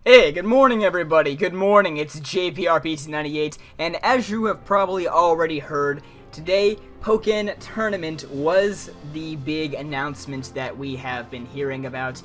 Hey, good morning everybody, good morning, it's JPRPT98, and as you have probably already heard, today Pokken Tournament was the big announcement that we have been hearing about.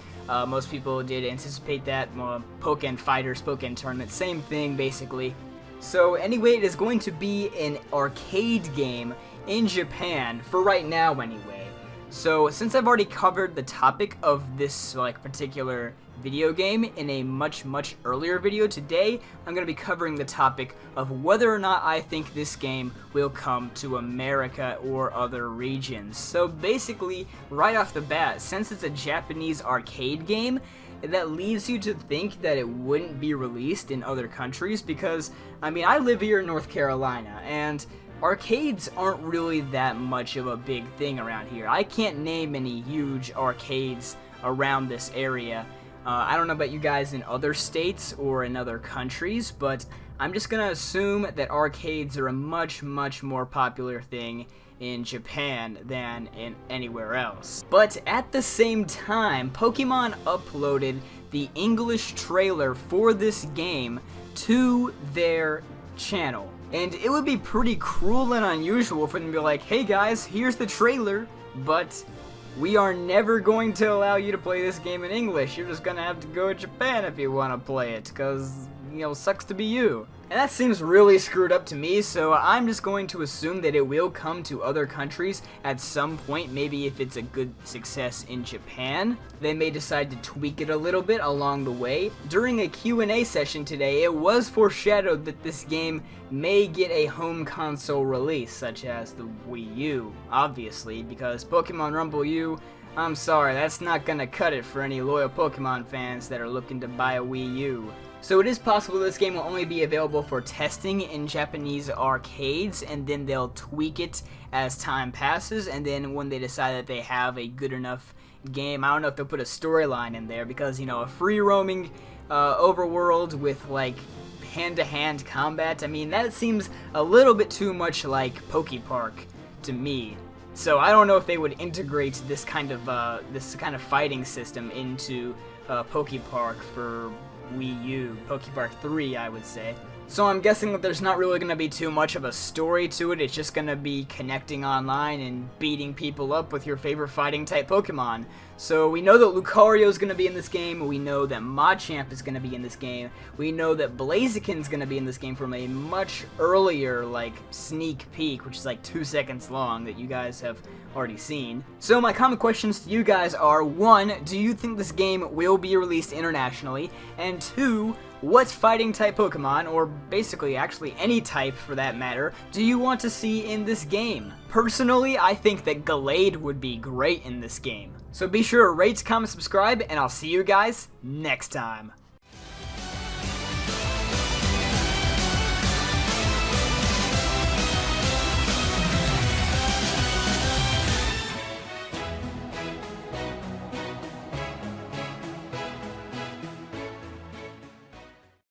Most people did anticipate that. Pokken Fighters, Pokken Tournament, same thing basically. So anyway, it is going to be an arcade game in Japan, for right now anyway. So since I've already covered the topic of this particular video game in a much earlier video, today I'm going to be covering the topic of whether or not I think this game will come to America or other regions. So basically, right off the bat, since it's a Japanese arcade game, that leads you to think that it wouldn't be released in other countries because, I mean, I live here in North Carolina, and arcades aren't really that much of a big thing around here. I can't name any huge arcades around this area. I don't know about you guys in other states or in other countries, but I'm just gonna assume that arcades are a much more popular thing in Japan than in anywhere else. But at the same time, Pokemon uploaded the English trailer for this game to their channel. And it would be pretty cruel and unusual for them to be like, hey guys, here's the trailer, but we are never going to allow you to play this game in English. You're just gonna have to go to Japan if you want to play it, because, you know, sucks to be you. And that seems really screwed up to me, so I'm just going to assume that it will come to other countries at some point. Maybe if it's a good success in Japan, they may decide to tweak it a little bit along the way. During a Q&A session today, it was foreshadowed that this game may get a home console release, such as the Wii U, obviously, because Pokemon Rumble U, I'm sorry, that's not gonna cut it for any loyal Pokemon fans that are looking to buy a Wii U. So it is possible this game will only be available for testing in Japanese arcades, and then they'll tweak it as time passes, and then when they decide that they have a good enough game, I don't know if they'll put a storyline in there, because, you know, a free roaming overworld with like hand-to-hand combat, I mean, that seems a little bit too much like Poke Park to me. So I don't know if they would integrate this kind of fighting system into Poke Park for Wii U, Poke Park 3, I would say. So I'm guessing that there's not really going to be too much of a story to it. It's just going to be connecting online and beating people up with your favorite fighting type Pokemon. So we know that Lucario is going to be in this game. We know that Machamp is going to be in this game. We know that Blaziken is going to be in this game from a much earlier sneak peek, which is like 2 seconds long, that you guys have already seen. So my common questions to you guys are, 1, do you think this game will be released internationally? And 2, what fighting type Pokemon, or basically actually any type for that matter, do you want to see in this game? Personally, I think that Gallade would be great in this game. So be sure to rate, comment, subscribe, and I'll see you guys next time.